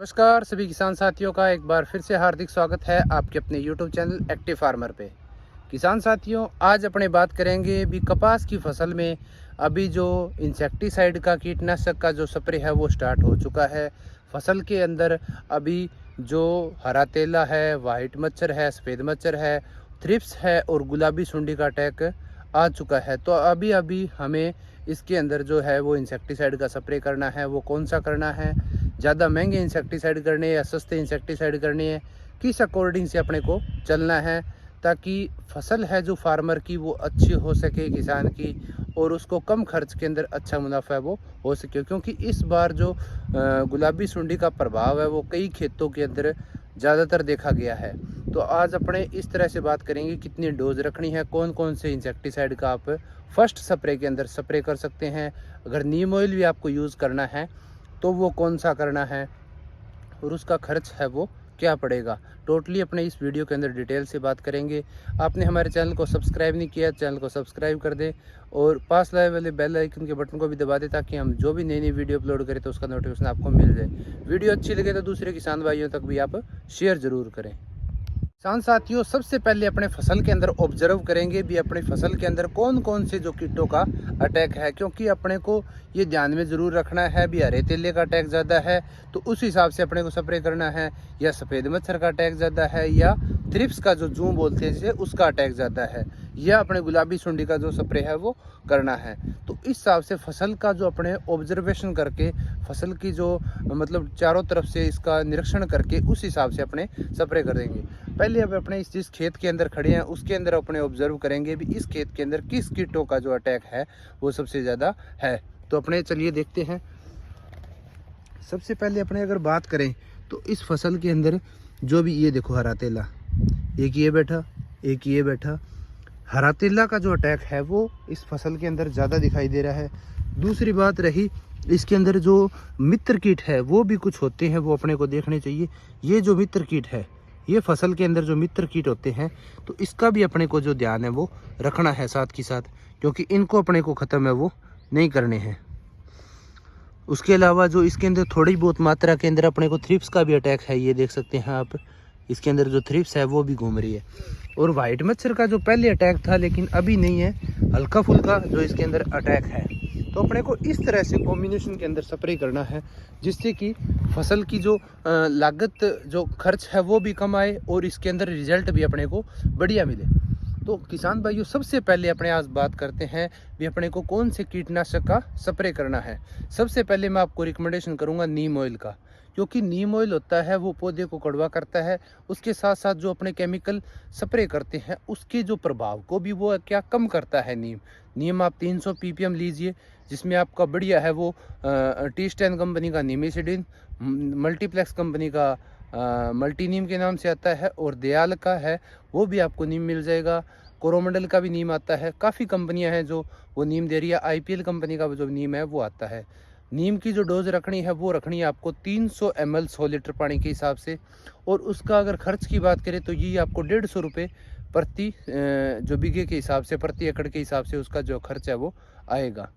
नमस्कार सभी किसान साथियों का एक बार फिर से हार्दिक स्वागत है आपके अपने YouTube चैनल एक्टिव फार्मर पे। किसान साथियों, आज अपने बात करेंगे भी कपास की फसल में अभी जो इंसेक्टिसाइड का कीटनाशक का जो स्प्रे है वो स्टार्ट हो चुका है। फसल के अंदर अभी जो हरा तेला है, वाइट मच्छर है, सफ़ेद मच्छर है, थ्रिप्स है और गुलाबी सुंडी का अटैक आ चुका है। तो अभी अभी हमें इसके अंदर जो है वो इंसेक्टिसाइड का स्प्रे करना है। वो कौन सा करना है, ज़्यादा महंगे इंसेक्टिसाइड करने या सस्ते इंसेक्टिसाइड करने हैं, किस अकॉर्डिंग से अपने को चलना है ताकि फसल है जो फार्मर की वो अच्छी हो सके, किसान की, और उसको कम खर्च के अंदर अच्छा मुनाफा है वो हो सके। क्योंकि इस बार जो गुलाबी सुंडी का प्रभाव है वो कई खेतों के अंदर ज़्यादातर देखा गया है। तो आज अपने इस तरह से बात करेंगे कितनी डोज रखनी है, कौन कौन से इंसेक्टिसाइड का आप फर्स्ट स्प्रे के अंदर स्प्रे कर सकते हैं, अगर नीम ऑयल भी आपको यूज़ करना है तो वो कौन सा करना है और उसका खर्च है वो क्या पड़ेगा। टोटली अपने इस वीडियो के अंदर डिटेल से बात करेंगे। आपने हमारे चैनल को सब्सक्राइब नहीं किया, चैनल को सब्सक्राइब कर दें और पास लाए वाले बेल आइकन के बटन को भी दबा दें ताकि हम जो भी नई नई वीडियो अपलोड करें तो उसका नोटिफिकेशन आपको मिल जाए। वीडियो अच्छी लगे तो दूसरे किसान भाइयों तक भी आप शेयर ज़रूर करें। किसान साथियों, सबसे पहले अपने फसल के अंदर ऑब्जर्व करेंगे भी अपनी फसल के अंदर कौन कौन से जो कीटों का अटैक है। क्योंकि अपने को ये ध्यान में ज़रूर रखना है भी हरे तेले का अटैक ज़्यादा है तो उस हिसाब से अपने को स्प्रे करना है, या सफ़ेद मच्छर का अटैक ज़्यादा है, या थ्रिप्स का जो जूं बोलते हैं जिसे उसका अटैक ज़्यादा है, या अपने गुलाबी सुंडी का जो स्प्रे है वो करना है। तो इस हिसाब से फसल का जो अपने ऑब्जर्वेशन करके फसल की जो मतलब चारों तरफ से इसका निरीक्षण करके उस हिसाब से अपने स्प्रे कर देंगे। पहले अब अपने इस जिस खेत के अंदर खड़े हैं उसके अंदर अपने ऑब्जर्व करेंगे भी इस खेत के अंदर किस कीटों का जो अटैक है वो सबसे ज़्यादा है। तो अपने चलिए देखते हैं। सबसे पहले अपने अगर बात करें तो इस फसल के अंदर जो भी ये देखो हरा तेला, एक ये बैठा, एक ये बैठा, हरा तेला का जो अटैक है वो इस फसल के अंदर ज़्यादा दिखाई दे रहा है। दूसरी बात रही इसके अंदर जो मित्र कीट है वो भी कुछ होते हैं, वो अपने को देखने चाहिए। ये जो मित्र कीट है, ये फसल के अंदर जो मित्र कीट होते हैं तो इसका भी अपने को जो ध्यान है वो रखना है साथ की साथ, क्योंकि इनको अपने को ख़त्म है वो नहीं करने हैं। उसके अलावा जो इसके अंदर थोड़ी बहुत मात्रा के अंदर अपने को थ्रिप्स का भी अटैक है, ये देख सकते हैं आप, इसके अंदर जो थ्रिप्स है वो भी घूम रही है। और वाइट मच्छर का जो पहले अटैक था लेकिन अभी नहीं है, हल्का फुल्का जो इसके अंदर अटैक है। तो अपने को इस तरह से कॉम्बिनेशन के अंदर स्प्रे करना है जिससे कि फसल की जो लागत जो खर्च है वो भी कम आए और इसके अंदर रिजल्ट भी अपने को बढ़िया मिले। तो किसान भाइयों, सबसे पहले अपने आज बात करते हैं भी अपने को कौन से कीटनाशक का स्प्रे करना है। सबसे पहले मैं आपको रिकमेंडेशन करूंगा नीम ऑयल का, क्योंकि नीम ऑयल होता है वो पौधे को कड़वा करता है। उसके साथ साथ जो अपने केमिकल स्प्रे करते हैं उसके जो प्रभाव को भी वो क्या कम करता है। नीम नीम आप 300 ppm लीजिए, जिसमें आपका बढ़िया है वो टी10 कंपनी का नीमेसिडिन, मल्टीप्लेक्स कंपनी का मल्टी नीम के नाम से आता है, और दयाल का है वो भी आपको नीम मिल जाएगा। कोरोमंडल का भी नीम आता है, काफ़ी कंपनियां हैं जो वो नीम दे रही है। IPL कंपनी का जो नीम है वो आता है। नीम की जो डोज रखनी है वो रखनी है आपको 300 ml 100 लीटर पानी के हिसाब से। और उसका अगर खर्च की बात करें तो ये आपको 150 रुपये प्रति जो बीघे के हिसाब से, प्रति एकड़ के हिसाब से उसका जो खर्च है वो आएगा।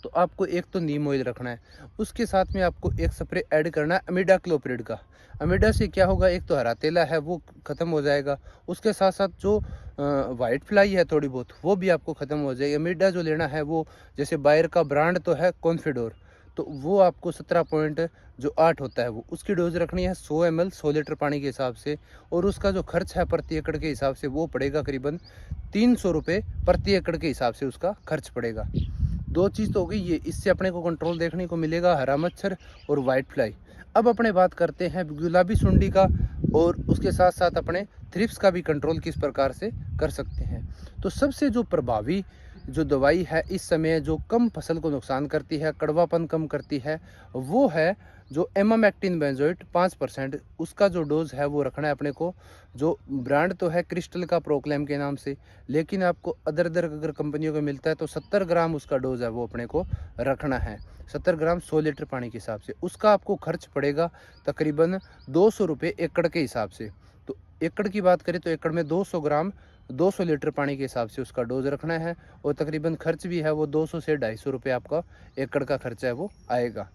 तो आपको एक तो नीम ऑयल रखना है, उसके साथ में आपको एक स्प्रे ऐड करना है अमीडा क्लोप्रिड का। अमीडा से क्या होगा, एक तो हरा तेला है वो ख़त्म हो जाएगा, उसके साथ साथ जो वाइट फ्लाई है थोड़ी बहुत वो भी आपको ख़त्म हो जाएगी। अमीडा जो लेना है वो जैसे बायर का ब्रांड तो है कॉन्फिडोर, तो वो आपको 17.8 होता है वो, उसकी डोज रखनी है 100 ml 100 लीटर पानी के हिसाब से। और उसका जो खर्च है प्रति एकड़ के हिसाब से वो पड़ेगा करीबन 300 रुपये प्रति एकड़ के हिसाब से उसका खर्च पड़ेगा। दो चीज़ तो हो गई ये, इससे अपने को कंट्रोल देखने को मिलेगा, हरा मच्छर और वाइट फ्लाई। अब अपने बात करते हैं गुलाबी सुंडी का, और उसके साथ साथ अपने थ्रिप्स का भी कंट्रोल किस प्रकार से कर सकते हैं। तो सबसे जो प्रभावी जो दवाई है इस समय जो कम फसल को नुकसान करती है, कड़वापन कम करती है, वो है जो एमामेक्टिन बेंजोएट 5%। उसका जो डोज है वो रखना है अपने को। जो ब्रांड तो है क्रिस्टल का प्रोक्लेम के नाम से, लेकिन आपको अदर अदर अगर कंपनियों को मिलता है तो 70 ग्राम उसका डोज है वो अपने को रखना है। 70 ग्राम 100 लीटर पानी के हिसाब से उसका आपको खर्च पड़ेगा तकरीबन 200 रुपये एकड़ के हिसाब से। तो एकड़ की बात करें तो एकड़ में 200 ग्राम 200 लीटर पानी के हिसाब से उसका डोज रखना है, और तकरीबन खर्च भी है वो 200 से 250 रुपये आपका एकड़ का खर्चा है वो आएगा।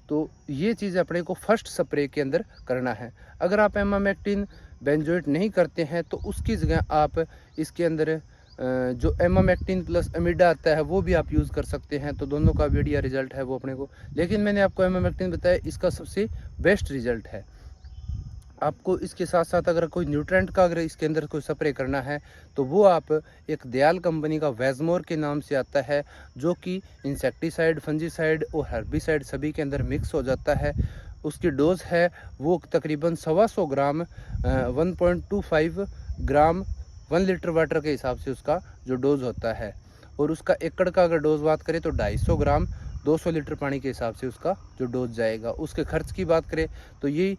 तो ये चीज़ अपने को फर्स्ट स्प्रे के अंदर करना है। अगर आप एमामेक्टिन बेंजोएट नहीं करते हैं तो उसकी जगह आप इसके अंदर जो एमामेक्टिन प्लस अमीडा आता है वो भी आप यूज़ कर सकते हैं। तो दोनों का बढ़िया रिजल्ट है वो अपने को, लेकिन मैंने आपको एमामेक्टिन बताया इसका सबसे बेस्ट रिजल्ट है। आपको इसके साथ साथ अगर कोई न्यूट्रेंट का अगर इसके अंदर कोई स्प्रे करना है तो वो आप एक दयाल कंपनी का वेजमोर के नाम से आता है, जो कि इंसेक्टिसाइड, फंजीसाइड और हर्बिसाइड सभी के अंदर मिक्स हो जाता है। उसकी डोज है वो तकरीबन 125 ग्राम 1.25 ग्राम 1 लीटर वाटर के हिसाब से उसका जो डोज होता है। और उसका एकड़ का अगर डोज बात करें तो 250 ग्राम 200 लीटर पानी के हिसाब से उसका जो डोज जाएगा। उसके खर्च की बात करें तो ये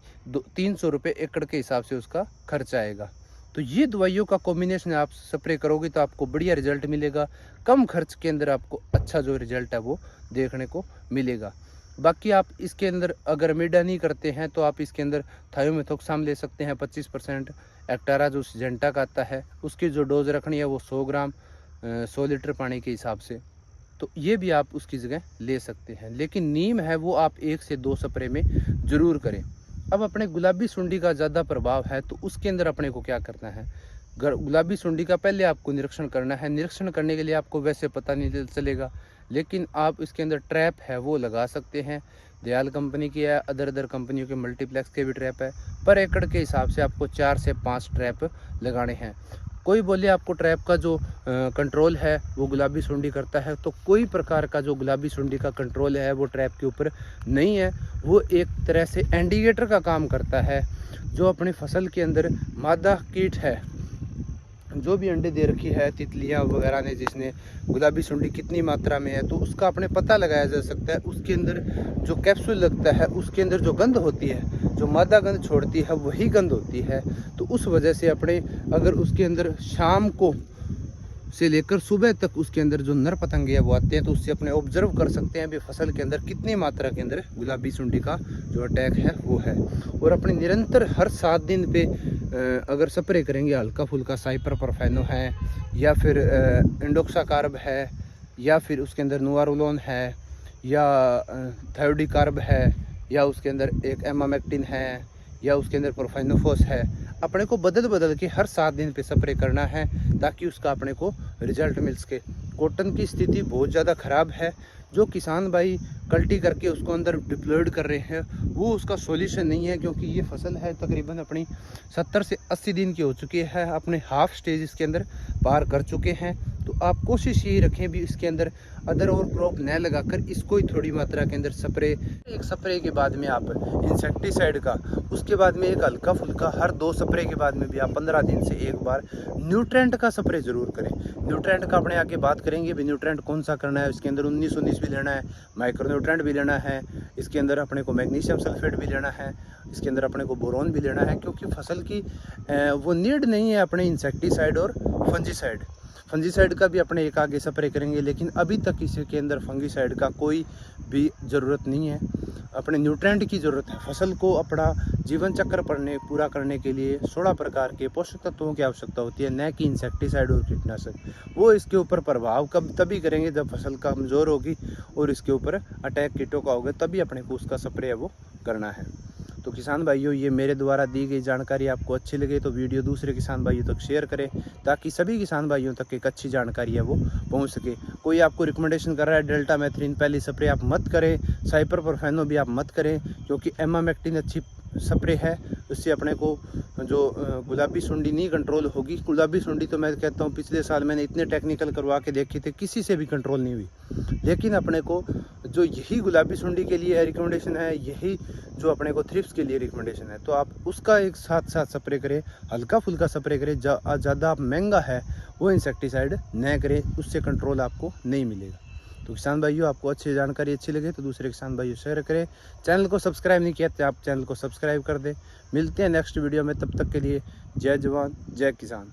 300 रुपये एकड़ के हिसाब से उसका खर्च आएगा। तो ये दवाइयों का कॉम्बिनेशन आप स्प्रे करोगे तो आपको बढ़िया रिजल्ट मिलेगा, कम खर्च के अंदर आपको अच्छा जो रिजल्ट है वो देखने को मिलेगा। बाकी आप इसके अंदर अगर अमीडा नहीं करते हैं तो आप इसके अंदर थायोमेथोक्साम ले सकते हैं 25%। एक्टारा जो सिजेंटा का आता है उसकी जो डोज रखनी है वो 100 ग्राम 100 लीटर पानी के हिसाब से, तो ये भी आप उसकी जगह ले सकते हैं। लेकिन नीम है वो आप 1 से 2 स्प्रे में ज़रूर करें। अब अपने गुलाबी सुंडी का ज़्यादा प्रभाव है तो उसके अंदर अपने को क्या करना है, गुलाबी सुंडी का पहले आपको निरीक्षण करना है। निरीक्षण करने के लिए आपको वैसे पता नहीं चलेगा, लेकिन आप इसके अंदर ट्रैप है वो लगा सकते हैं। दयाल कंपनी की है, अदर कंपनियों के मल्टीप्लेक्स के भी ट्रैप है। पर एकड़ के हिसाब से आपको 4 से 5 ट्रैप लगाने हैं। कोई बोले आपको ट्रैप का जो कंट्रोल है वो गुलाबी सुंडी करता है, तो कोई प्रकार का जो गुलाबी सुंडी का कंट्रोल है वो ट्रैप के ऊपर नहीं है। वो एक तरह से इंडिकेटर का काम करता है, जो अपनी फसल के अंदर मादा कीट है जो भी अंडे दे रखी है तितलियां वगैरह ने, जिसने गुलाबी सुंडी कितनी मात्रा में है तो उसका अपने पता लगाया जा सकता है। उसके अंदर जो कैप्सूल लगता है उसके अंदर जो गंध होती है, जो मादा गंध छोड़ती है वही गंध होती है। तो उस वजह से अपने अगर उसके अंदर शाम को से लेकर सुबह तक उसके अंदर जो नर पतंगे है वो आते हैं, तो उससे अपने ऑब्जर्व कर सकते हैं भी फसल के अंदर कितनी मात्रा के अंदर गुलाबी सुंडी का जो अटैक है वो है। और अपने निरंतर हर 7 दिन पे अगर स्प्रे करेंगे, हल्का फुल्का साइपरपरफेनो है या फिर इंडोक्साकार्ब है या फिर उसके अंदर नुआरुलोन है या थायोडिकार्ब है या उसके अंदर एक एमामेक्टिन है या उसके अंदर प्रोफेनोफोस है, अपने को बदल के हर 7 दिन पे स्प्रे करना है ताकि उसका अपने को रिजल्ट मिल सके। कॉटन की स्थिति बहुत ज़्यादा ख़राब है। जो किसान भाई कल्टी करके उसको अंदर डिप्लॉयड कर रहे हैं वो उसका सॉल्यूशन नहीं है, क्योंकि ये फसल है तकरीबन अपनी 70 से 80 दिन की हो चुकी है, अपने हाफ स्टेज इसके अंदर पार कर चुके हैं। तो आप कोशिश यही रखें भी इसके अंदर अदर और क्रॉप न लगाकर इसको ही थोड़ी मात्रा के अंदर स्प्रे, एक स्प्रे के बाद में आप इंसेक्टिसाइड का, उसके बाद में एक हल्का फुल्का, हर 2 स्प्रे के बाद में भी आप 15 दिन से एक बार न्यूट्रेंट का स्प्रे ज़रूर करें। न्यूट्रेंट का अपने आगे बात करेंगे भी न्यूट्रेंट कौन सा करना है। इसके अंदर 19-19 भी लेना है, माइक्रो न्यूट्रेंट भी लेना है, इसके अंदर अपने को मैग्नीशियम सल्फेट भी लेना है, इसके अंदर अपने को बोरोन भी लेना है, क्योंकि फसल की वो नीड नहीं है अपने इंसेक्टिसाइड और फंजीसाइड। फंजीसाइड का भी अपने एक आगे स्प्रे करेंगे, लेकिन अभी तक इसी के अंदर फंजीसाइड का कोई भी ज़रूरत नहीं है। अपने न्यूट्रेंट की ज़रूरत है। फसल को अपना जीवन चक्र पूरा करने के लिए 16 प्रकार के पोषक तत्वों की आवश्यकता होती है, न कि इंसेक्टिसाइड और कीटनाशक। वो इसके ऊपर प्रभाव कब तभी करेंगे जब फसल कमज़ोर होगी और इसके ऊपर अटैक कीटों का होगा, तभी अपने को उसका स्प्रे है वो करना है। तो किसान भाइयों, ये मेरे द्वारा दी गई जानकारी आपको अच्छी लगे तो वीडियो दूसरे किसान भाइयों तक शेयर करें, ताकि सभी किसान भाइयों तक एक अच्छी जानकारी है वो पहुंच सके। कोई आपको रिकमेंडेशन कर रहा है डेल्टा मैथ्रीन पहली स्प्रे आप मत करें, साइपरपरफेनो भी आप मत करें, क्योंकि एमामेक्टिन अच्छी स्प्रे है, उससे अपने को जो गुलाबी सुंडी नहीं कंट्रोल होगी। गुलाबी सुंडी तो मैं कहता हूँ पिछले साल मैंने इतने टेक्निकल करवा के देखे थे, किसी से भी कंट्रोल नहीं हुई। लेकिन अपने को जो यही गुलाबी सुंडी के लिए रिकमेंडेशन है, यही जो अपने को थ्रिप्स के लिए रिकमेंडेशन है, तो आप उसका एक साथ स्प्रे करें, हल्का फुल्का स्प्रे करें। ज़्यादा महंगा है वो इंसेक्टिसाइड न करें, उससे कंट्रोल आपको नहीं मिलेगा। तो किसान भाइयों, आपको अच्छी जानकारी अच्छी लगे तो दूसरे किसान भाइयों शेयर करें। चैनल को सब्सक्राइब नहीं किया तो आप चैनल को सब्सक्राइब कर दें। मिलते हैं नेक्स्ट वीडियो में, तब तक के लिए जय जवान जय किसान।